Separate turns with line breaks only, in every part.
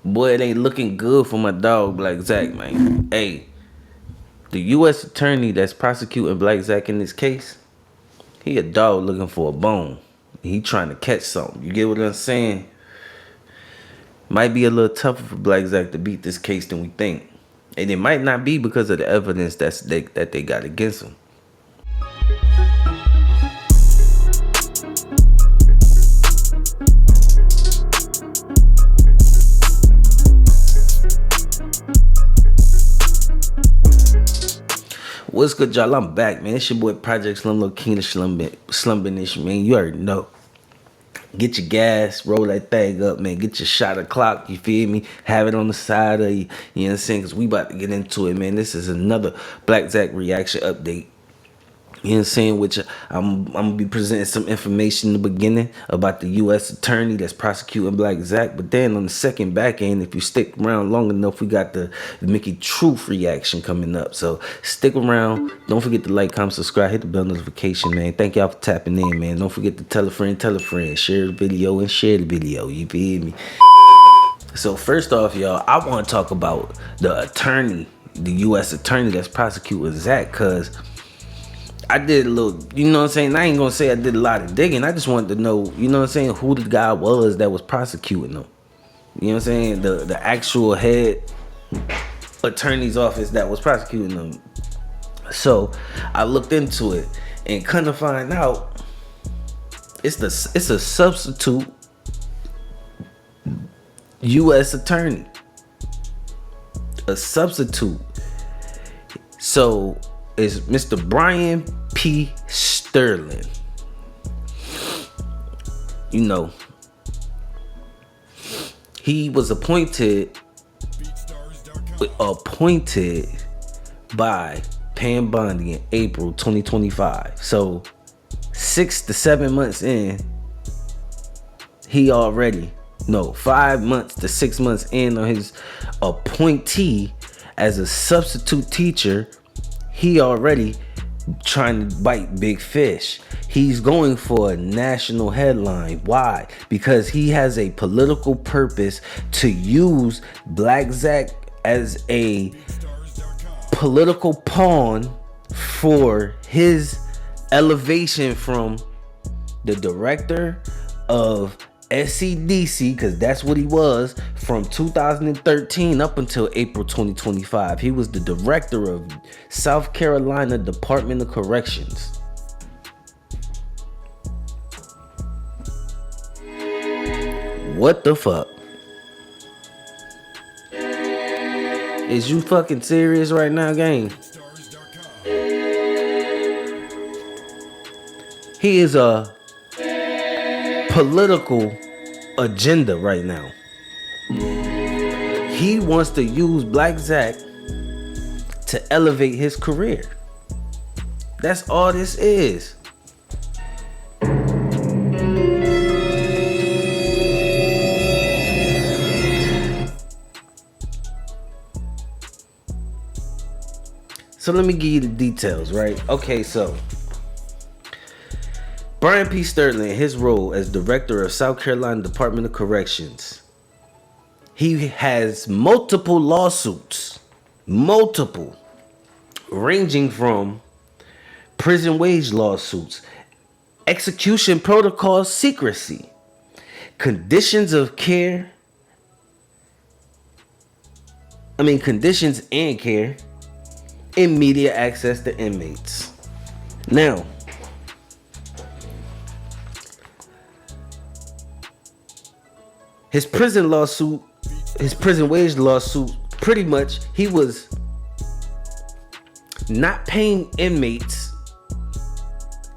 Boy, it ain't looking good for my dog, Black Zach, man. Hey, the U.S. attorney that's prosecuting Black Zach in this case, he a dog looking for a bone. He trying to catch something. You get what I'm saying? Might be a little tougher for Black Zach to beat this case than we think. And it might not be because of the evidence that they got against him. What's good, y'all? I'm back, man. It's your boy Project Slumlord King of Slumbinish, man. You already know. Get your gas, roll that thing up, man. Get your shot o'clock, you feel me? Have it on the side of you, you know what I'm saying? Because we about to get into it, man. This is another Black Zach reaction update. You know what I'm saying? Which I'm gonna be presenting some information in the beginning about the U.S. attorney that's prosecuting Black Zach. But then on the second back end, if you stick around long enough, we got the Mickey Truth reaction coming up. So stick around. Don't forget to like, comment, subscribe, hit the bell notification, man. Thank y'all for tapping in, man. Don't forget to tell a friend, share the video, and share the video. You feel me? So first off, y'all, I want to talk about the attorney, the U.S. attorney that's prosecuting Zach, because I did a little, you know what I'm saying? I ain't gonna say I did a lot of digging. I just wanted to know, you know what I'm saying, who the guy was that was prosecuting him. You know what I'm saying? The actual head attorney's office that was prosecuting him. So I looked into it and kind of find out it's a substitute U.S. attorney. A substitute. So it's Mr. Brian P. Sterling. You know, he was appointed by Pam Bondi in April 2025. So 6 to 7 months in, he already, no, 5 months to 6 months in on his appointee as a substitute teacher, he already trying to bite big fish. He's going for a national headline. Why? Because he has a political purpose to use Black Zach as a political pawn for his elevation from the director of SCDC, because that's what he was from 2013 up until April 2025. He was the director of South Carolina Department of Corrections. What the fuck? Is you fucking serious right now, gang? He is a political agenda right now. He wants to use Black Zach to elevate his career. That's all this is. So let me give you the details, right? Okay, so Brian P. Sterling, his role as director of South Carolina Department of Corrections, he has multiple lawsuits, ranging from prison wage lawsuits, execution protocol secrecy, conditions and care, and media access to inmates. Now, his prison wage lawsuit, pretty much he was not paying inmates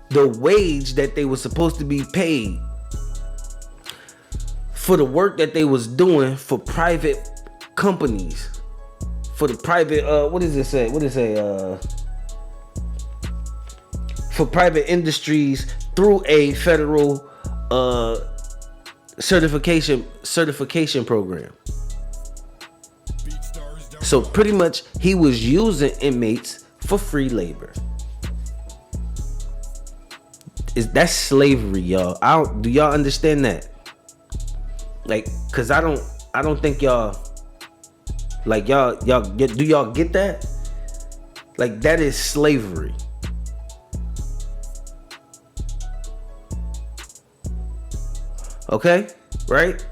the wage that they were supposed to be paid for the work that they was doing for private companies, for the private for private industries through a federal certification program. So pretty much he was using inmates for free labor. That's slavery, y'all. Do y'all understand that? Like, cause I don't I don't think y'all like y'all get. Do y'all get that? Like that is slavery. Okay, right?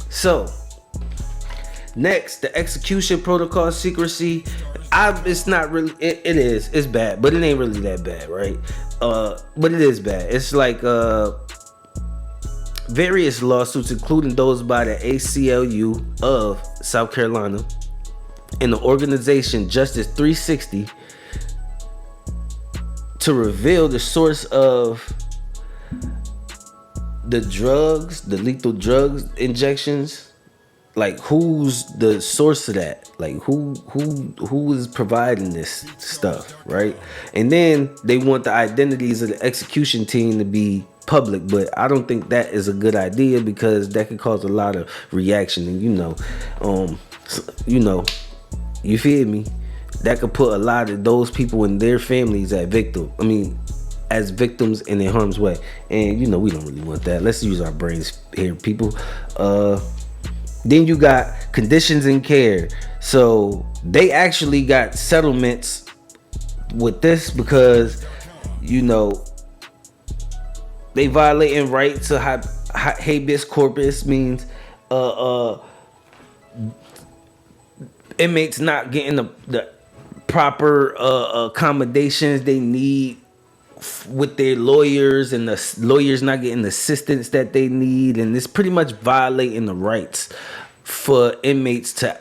So next, the execution protocol secrecy. It's not really. It is. It's bad, but it ain't really that bad, right? But it is bad. It's like various lawsuits, including those by the ACLU of South Carolina and the organization Justice 360, to reveal the source of the drugs, the lethal drugs injections. Like, who's the source of that? Like, who is providing this stuff, right? And then they want the identities of the execution team to be public, but I don't think that is a good idea because that could cause a lot of reaction. And you feel me? That could put a lot of those people and their families as victims and in harm's way. And we don't really want that. Let's use our brains here, people. Then you got conditions in care. So they actually got settlements with this because they violating rights to habeas corpus, means inmates not getting the proper accommodations they need with their lawyers, and the lawyers not getting the assistance that they need, and it's pretty much violating the rights for inmates to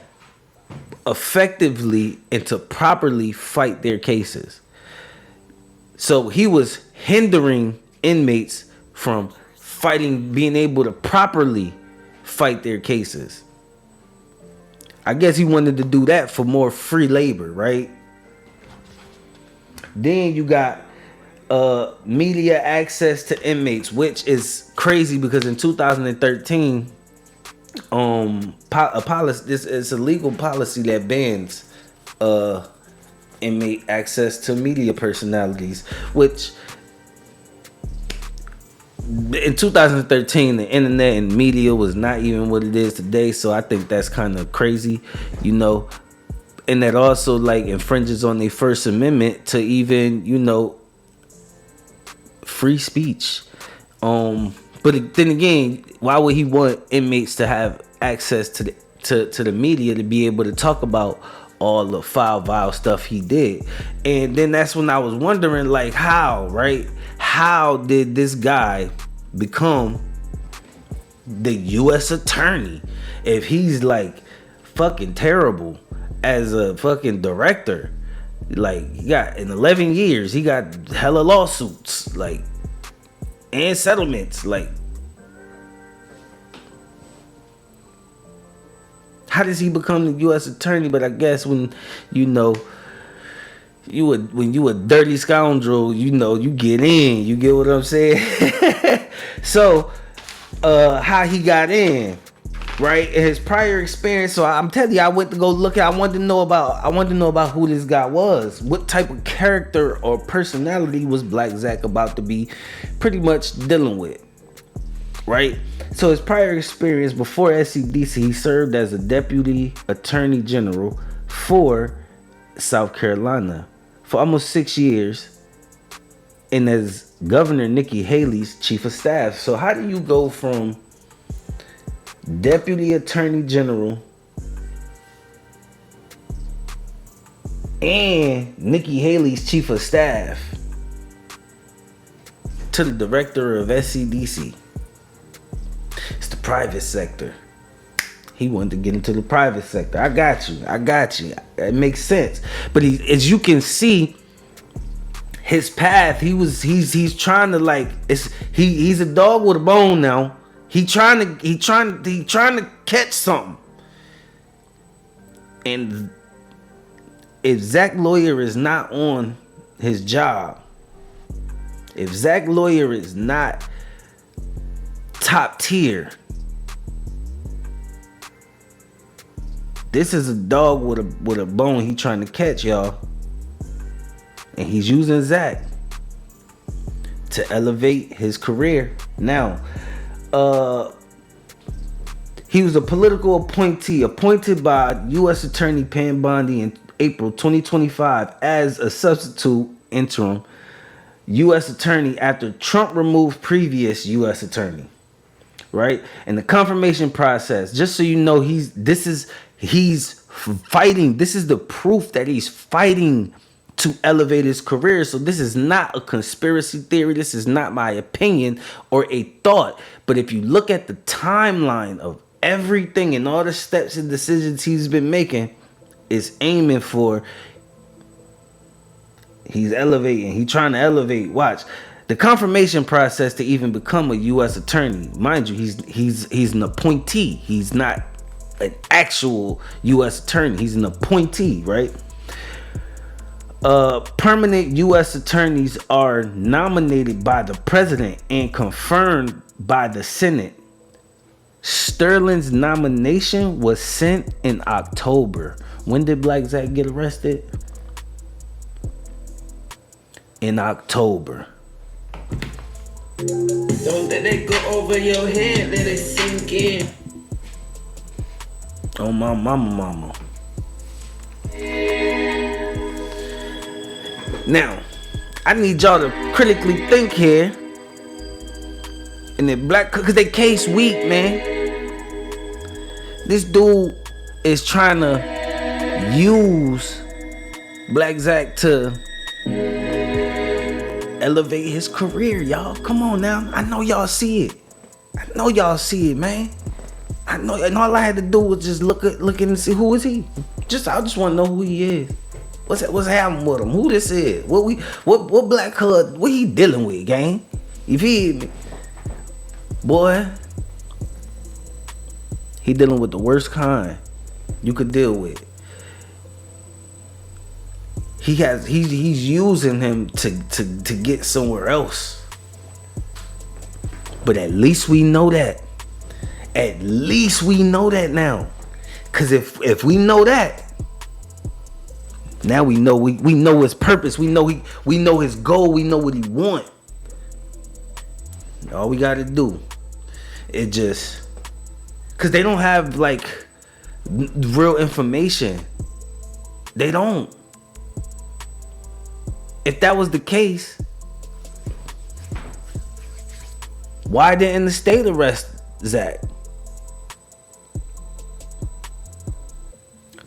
effectively and to properly fight their cases. So he was hindering inmates from being able to properly fight their cases. I guess he wanted to do that for more free labor, right? Then you got media access to inmates, which is crazy because in 2013, this is a legal policy that bans inmate access to media personalities, which in 2013 the internet and media was not even what it is today. So I think that's kind of crazy, and that also like infringes on their First Amendment to even free speech. But then again, why would he want inmates to have access to the media to be able to talk about all the vile stuff he did? And then that's when I was wondering, like, how did this guy become the U.S. attorney if he's like fucking terrible as a fucking director? Like, he got in 11 years, he got hella lawsuits, like, and settlements. Like, how does he become the U.S. attorney? But I guess when you a dirty scoundrel, you get in. You get what I'm saying? So, how he got in, right? In his prior experience. So I'm telling you, I went to go look at. I wanted to know about who this guy was. What type of character or personality was Black Zach about to be pretty much dealing with, right? So his prior experience before SCDC, he served as a deputy attorney general for South Carolina for almost 6 years, and as Governor Nikki Haley's chief of staff. So how do you go from deputy attorney general and Nikki Haley's chief of staff to the director of SCDC? It's the private sector. He wanted to get into the private sector. I got you. It makes sense. But as you can see, his path, he's trying to, like, he's a dog with a bone now. He trying to catch something. And if Zach Lawyer is not on his job, if Zach Lawyer is not top tier, this is a dog with a bone he trying to catch, y'all. And he's using Zach to elevate his career. Now, He was a political appointee appointed by U.S. Attorney Pam Bondi in April 2025 as a substitute interim U.S. attorney after Trump removed previous U.S. attorney. Right? And the confirmation process, just so you know, he's fighting. This is the proof that he's fighting to elevate his career. So this is not a conspiracy theory. This is not my opinion or a thought. But if you look at the timeline of everything and all the steps and decisions he's been making, is aiming for, he's elevating. He's trying to elevate. Watch. The confirmation process to even become a U.S. attorney, mind you, he's an appointee. He's not an actual U.S. attorney. He's an appointee, right? Permanent U.S. attorneys are nominated by the president and confirmed by the Senate. Sterling's nomination was sent in October. When did Black Zach get arrested? In October.
Don't let it go over your head, let it sink in.
Oh, my mama. Now, I need y'all to critically think here. And the black, cause they case weak, man. This dude is trying to use Black Zach to elevate his career, y'all. Come on now. I know y'all see it. Man. I know, and all I had to do was just look and see who is he. I just want to know who he is. What's happening with him? Who this is? What black color? What he dealing with, gang? You feel me, boy? He dealing with the worst kind you could deal with. He's using him to get somewhere else. But at least we know that. At least we know that now. Cause if we know that, now we know we know his purpose. We know his goal. We know what he want. All we gotta do is just, cause they don't have like real information. They don't. If that was the case, why didn't the state arrest Zach?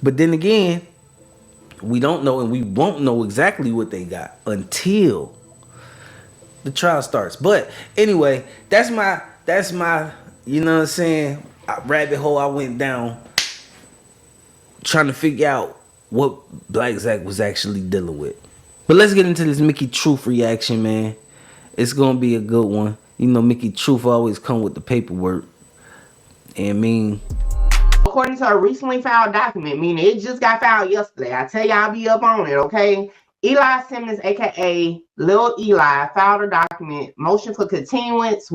But then again, we don't know, and we won't know exactly what they got until the trial starts. But anyway, that's my, you know what I'm saying, rabbit hole I went down trying to figure out what Black Zach was actually dealing with. But let's get into this Mickey Truth reaction, man. It's gonna be a good one. You know, Mickey Truth always come with the paperwork. And
according to a recently filed document, meaning it just got filed yesterday. I tell y'all, be up on it, okay? Eli Simmons, aka Lil Eli, filed a document, motion for continuance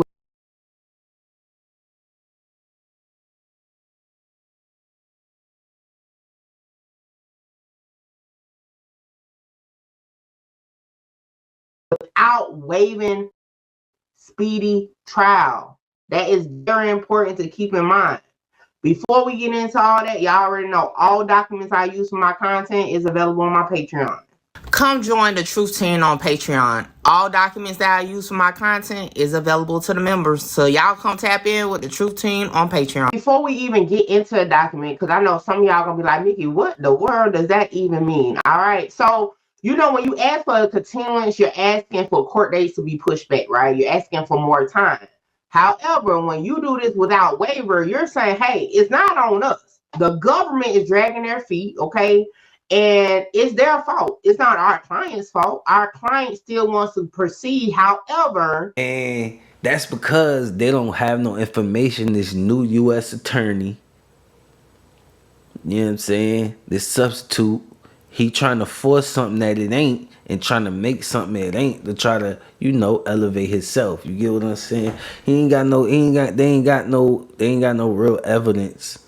without waiving speedy trial. That is very important to keep in mind. Before we get into all that, y'all already know all documents I use for my content is available on my Patreon. Come join the Truth Team on Patreon. All documents that I use for my content is available to the members. So y'all come tap in with the Truth Team on Patreon. Before we even get into a document, because I know some of y'all gonna be like, Mickey, what the world does that even mean? All right. So, you know, when you ask for a continuance, you're asking for court dates to be pushed back, right? You're asking for more time. However, when you do this without waiver, you're saying, hey, it's not on us. The government is dragging their feet, okay? And it's their fault. It's not our client's fault. Our client still wants to proceed. However,
and that's because they don't have no information. This new U.S. attorney, you know what I'm saying? This substitute, he trying to force something that it ain't and trying to make something it ain't to try to, you know, elevate himself. You get what I'm saying? They ain't got no real evidence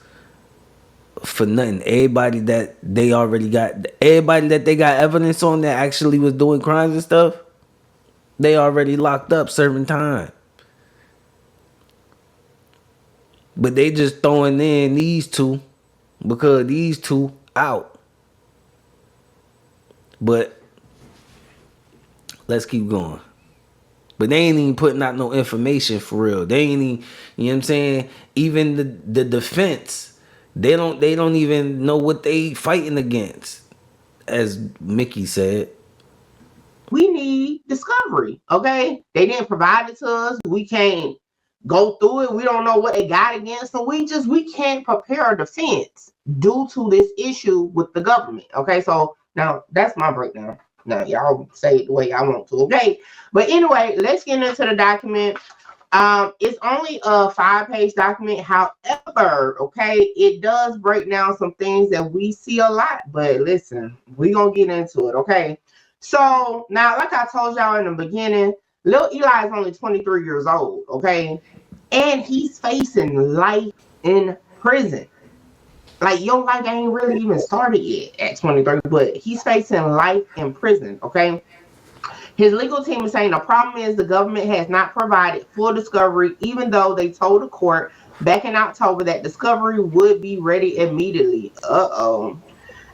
for nothing. Everybody that they got evidence on that actually was doing crimes and stuff, they already locked up serving time. But they just throwing in these two because these two out. But let's keep going. But they ain't even putting out no information for real. They ain't even, you know what I'm saying? Even the defense, they don't even know what they fighting against, as Mickey said.
We need discovery, okay? They didn't provide it to us. We can't go through it. We don't know what they got against them. We can't prepare a defense due to this issue with the government, okay? So now that's my breakdown. Now y'all say it the way y'all want to, okay? But anyway, let's get into the document. It's only a 5-page document. However, okay, it does break down some things that we see a lot. But listen, we're gonna get into it, okay? So now, like I told y'all in the beginning, Lil Eli is only 23 years old, okay? And he's facing life in prison. Like, your life ain't really even started yet at 23, but he's facing life in prison, okay? His legal team is saying the problem is the government has not provided full discovery, even though they told the court back in October that discovery would be ready immediately.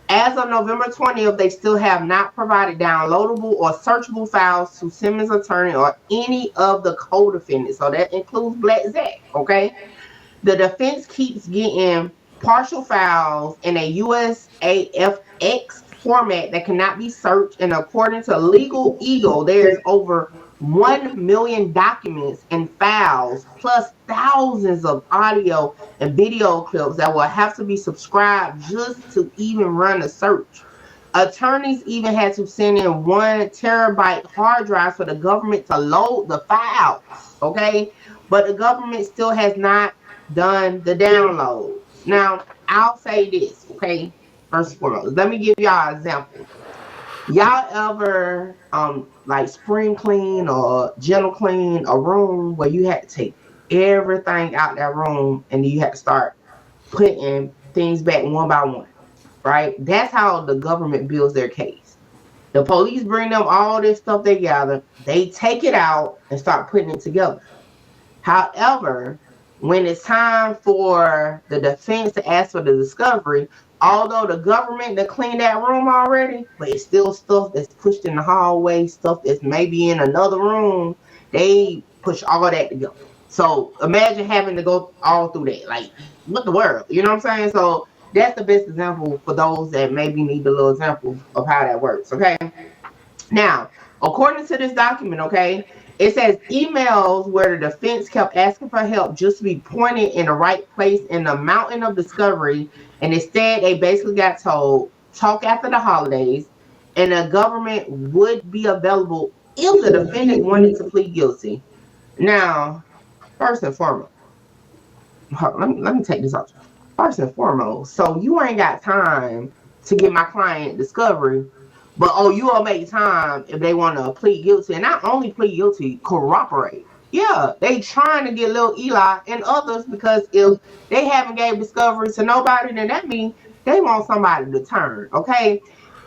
As of November 20th, they still have not provided downloadable or searchable files to Simmons' attorney or any of the co-defendants. So that includes Black Zach, okay? The defense keeps getting partial files in a USAFX format that cannot be searched, and according to Legal Eagle, there's over 1 million documents and files, plus thousands of audio and video clips that will have to be subscribed just to even run a search. Attorneys even had to send in 1 terabyte hard drives for the government to load the files, okay? But the government still has not done the downloads. Now, I'll say this, okay? First and foremost, let me give y'all an example. Y'all ever like spring clean or gentle clean a room where you had to take everything out that room and then you had to start putting things back one by one, right? That's how the government builds their case. The police bring them all this stuff they gather, they take it out and start putting it together. However, when it's time for the defense to ask for the discovery, although the government to clean that room already, but it's still stuff that's pushed in the hallway, stuff that's maybe in another room, they push all that together. So imagine having to go all through that. Like, what the world? You know what I'm saying? So that's the best example for those that maybe need a little example of how that works, okay? Now, according to this document, okay, it says emails where the defense kept asking for help just to be pointed in the right place in the mountain of discovery, and instead they basically got told, talk after the holidays, and the government would be available if the defendant wanted to plead guilty. Now, first and foremost, let me take this off. First and foremost, so you ain't got time to give my client discovery, but you will make time if they want to plead guilty, and not only plead guilty, cooperate. Yeah, they trying to get Lil Eli and others, because if they haven't gave discovery to nobody, then that means they want somebody to turn. Okay,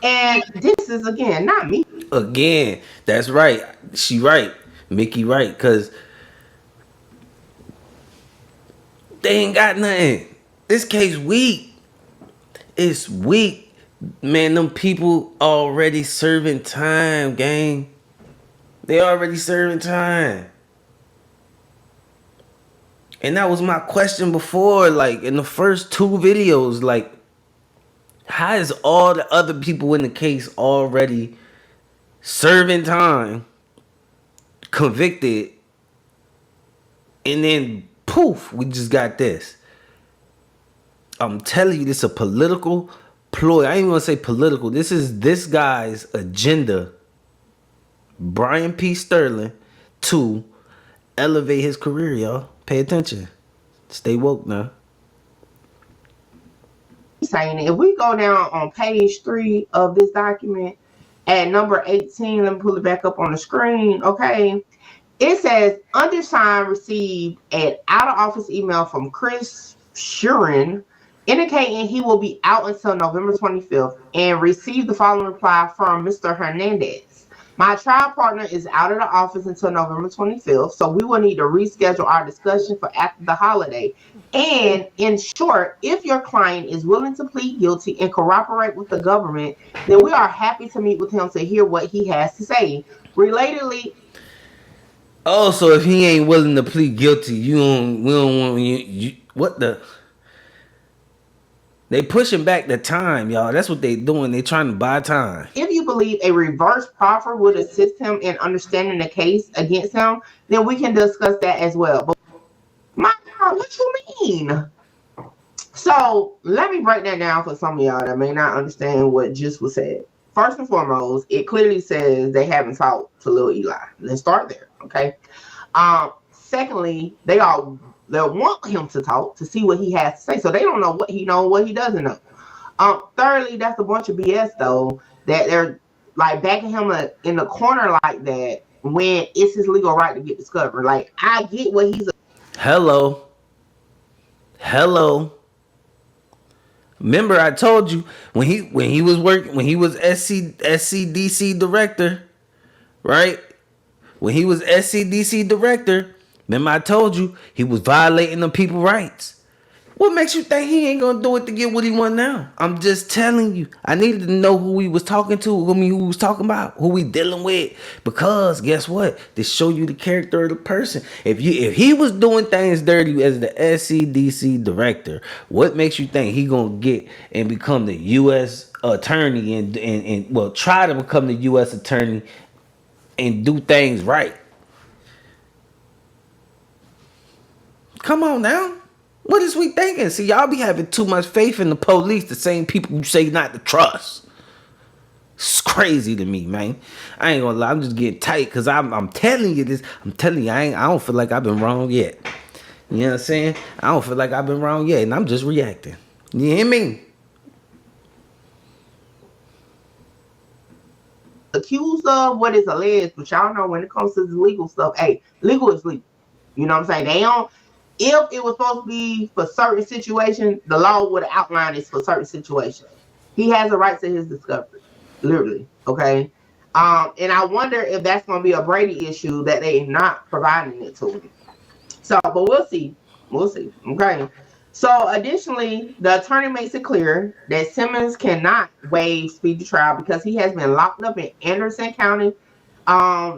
and this is again not me.
Again, that's right. She right. Mickey right. Cause they ain't got nothing. This case weak. It's weak. Man, them people already serving time, gang. They already serving time. And that was my question before, like in the first 2 videos, like, how is all the other people in the case already serving time, convicted, and then poof, we just got this? I'm telling you, this is a political ploy. I ain't even gonna say political. This is this guy's agenda, Brian P. Sterling, to elevate his career, y'all. Pay attention. Stay woke now.
Saying it. If we go down on page 3 of this document at number 18, let me pull it back up on the screen. Okay, it says undersigned received an out of office email from Chris Shurin indicating he will be out until November 25th, and received the following reply from Mr. Hernandez. My trial partner is out of the office until November 25th, so we will need to reschedule our discussion for after the holiday. And in short, if your client is willing to plead guilty and cooperate with the government, then we are happy to meet with him to hear what he has to say. Relatedly,
Oh, so if he ain't willing to plead guilty, we don't want you. What the? They pushing back the time, y'all. That's what they doing. They trying to buy time.
if you believe a reverse proffer would assist him in understanding the case against him, then we can discuss that as well. But my God, what you mean? So let me break that down for some of y'all that may not understand what just was said. First and foremost, it clearly says they haven't talked to Lil Eli. Let's start there, okay? Secondly, they want him to talk to see what he has to say, so they don't know what he knows, what he doesn't know. Thirdly, that's a bunch of BS though, that they're like backing him in the corner like that when it's his legal right to get discovered. Like, I get what he's.
Hello. Remember, I told you when he was working, when he was SCDC director, right? When he was SCDC director, remember I told you he was violating the people's rights. What makes you think he ain't gonna do it to get what he want now? I'm just telling you. I needed to know who he was talking to, who he was talking about, who we dealing with. Because guess what? To show you the character of the person. If he was doing things dirty as the SCDC director, what makes you think he gonna get and become the U.S. attorney and well try to become the U.S. attorney and do things right? Come on now. What is we thinking? See, y'all be having too much faith in the police, the same people you say not to trust. It's crazy to me, man. I ain't gonna lie, I'm just getting tight because I'm telling you this. I'm telling you, I don't feel like I've been wrong yet. You know what I'm saying? I don't feel like I've been wrong yet, and I'm just reacting. You hear me?
Accused of what is alleged, but y'all know when it comes to the legal stuff, hey, legal is legal. You know what I'm saying? They don't. If it was supposed to be for certain situations, the law would have outlined it for certain situations. He has a right to his discovery, literally. Okay. And I wonder if that's going to be a Brady issue that they're not providing it to him. So, but we'll see. We'll see. Okay. So, additionally, the attorney makes it clear that Simmons cannot waive speedy trial because he has been locked up in Anderson County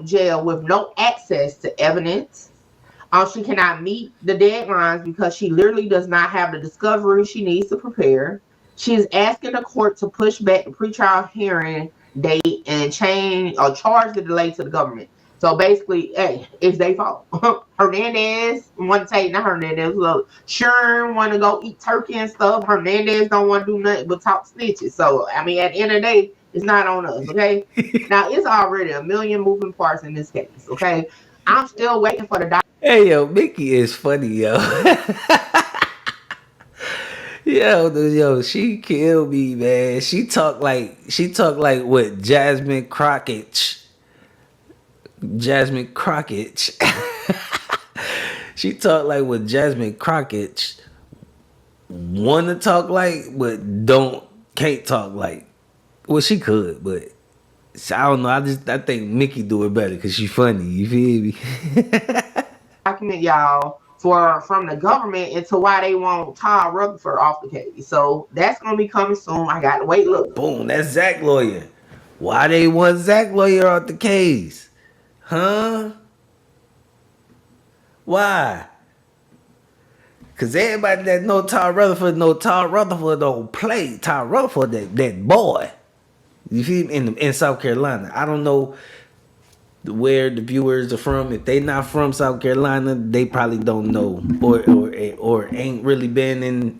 jail with no access to evidence. She cannot meet the deadlines because she literally does not have the discovery she needs to prepare. She is asking the court to push back the pretrial hearing date and change or charge the delay to the government. So basically, hey, it's their fault. Hernandez want to take, not Hernandez, look, Sherm want to go eat turkey and stuff. Hernandez don't want to do nothing but talk snitches. So, I mean, at the end of the day, it's not on us, okay? Now, it's already a million moving parts in this case, okay? I'm still waiting for the.
Hey, yo, Mickey is funny, yo. Yo, she killed me, man. She talk like what Jasmine Crockett. Jasmine Crockett. She talk like what Jasmine Crockett want to talk like, but can't talk like. Well, she could, but I don't know. I think Mickey do it better because she funny. You feel me?
Document, y'all, from the government into why they want Todd Rutherford off the case. So that's gonna be coming soon. I got to wait. Look,
boom. That's Zach lawyer. Why they want Zach lawyer off the case? Huh? Why? Cause everybody that know Todd Rutherford don't play. Todd Rutherford, that boy. You feel me? In South Carolina. I don't know where the viewers are from. If they not from South Carolina, they probably don't know or ain't really been in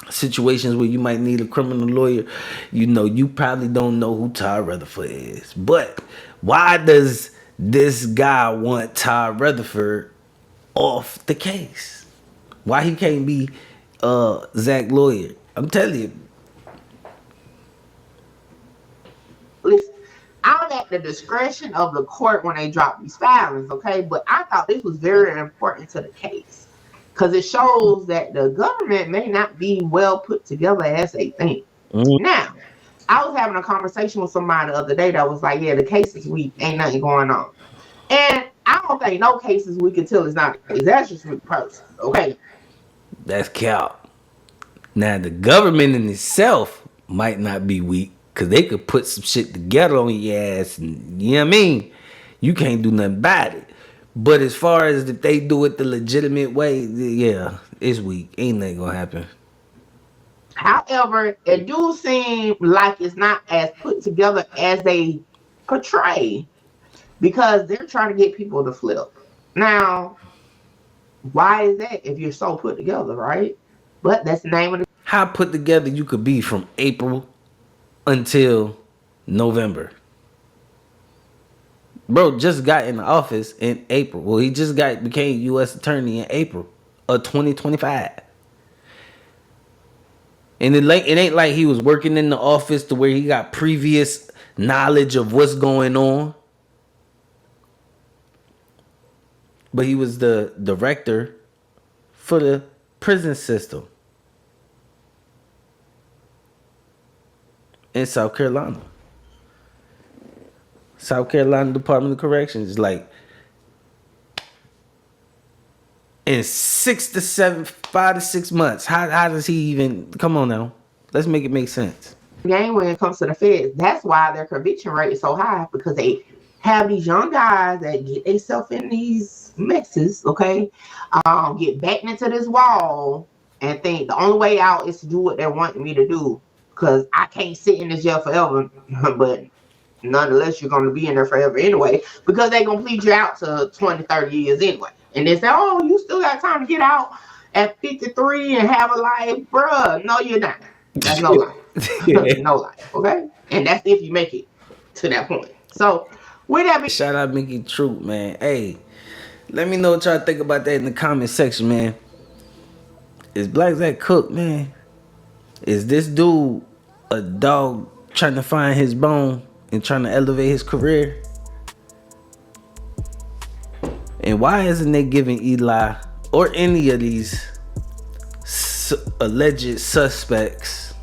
situations where you might need a criminal lawyer. You know, you probably don't know who Todd Rutherford is. But why does this guy want Todd Rutherford off the case? Why he can't be Zach lawyer? I'm telling you.
listen, I'm at the discretion of the court when they drop these filings, okay? But I thought this was very important to the case because it shows that the government may not be well put together as they think. Now, I was having a conversation with somebody the other day that was like, yeah, the case is weak, ain't nothing going on. And I don't think no case is weak until it's not. That's just me personally, okay?
That's cap. Now the government in itself might not be weak, cause they could put some shit together on your ass, and you know what I mean. You can't do nothing about it. But as far as if they do it the legitimate way, yeah, it's weak. Ain't nothing gonna happen.
However, it do seem like it's not as put together as they portray because they're trying to get people to flip. Now, why is that if you're so put together, right? But that's the name of the
How put together you could be from April until November. Bro just got in the office in April. Well, he just became U.S. attorney in April of 2025. And it ain't like he was working in the office to where he got previous knowledge of what's going on. But he was the director for the prison system in South Carolina. South Carolina Department of Corrections is like in 5 to 6 months. How does he even come on now? Let's make it make sense.
game when it comes to the feds. That's why their conviction rate is so high because they have these young guys that get themselves in these messes, okay? Get backed into this wall and think the only way out is to do what they want me to do because I can't sit in this jail forever, but nonetheless, you're going to be in there forever anyway because they're going to plead you out to 20, 30 years anyway. And they say, oh, you still got time to get out at 53 and have a life. Bruh, no, you're not. That's no life. No life, okay? And that's if you make it to that point. So, with that being
Shout out Mickey Troop, man. Hey, let me know what y'all think about that in the comment section, man. Is Black Zach cooked, man? Is this dude a dog trying to find his bone and trying to elevate his career? And why isn't they giving Eli or any of these alleged suspects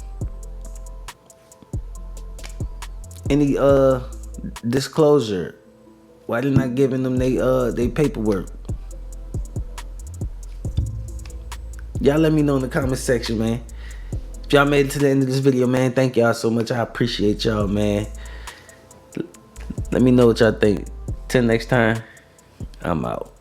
any disclosure? Why they not giving them they paperwork? Y'all let me know in the comment section, man. If y'all made it to the end of this video, man, thank y'all so much. I appreciate y'all, man. Let me know what y'all think. Till next time, I'm out.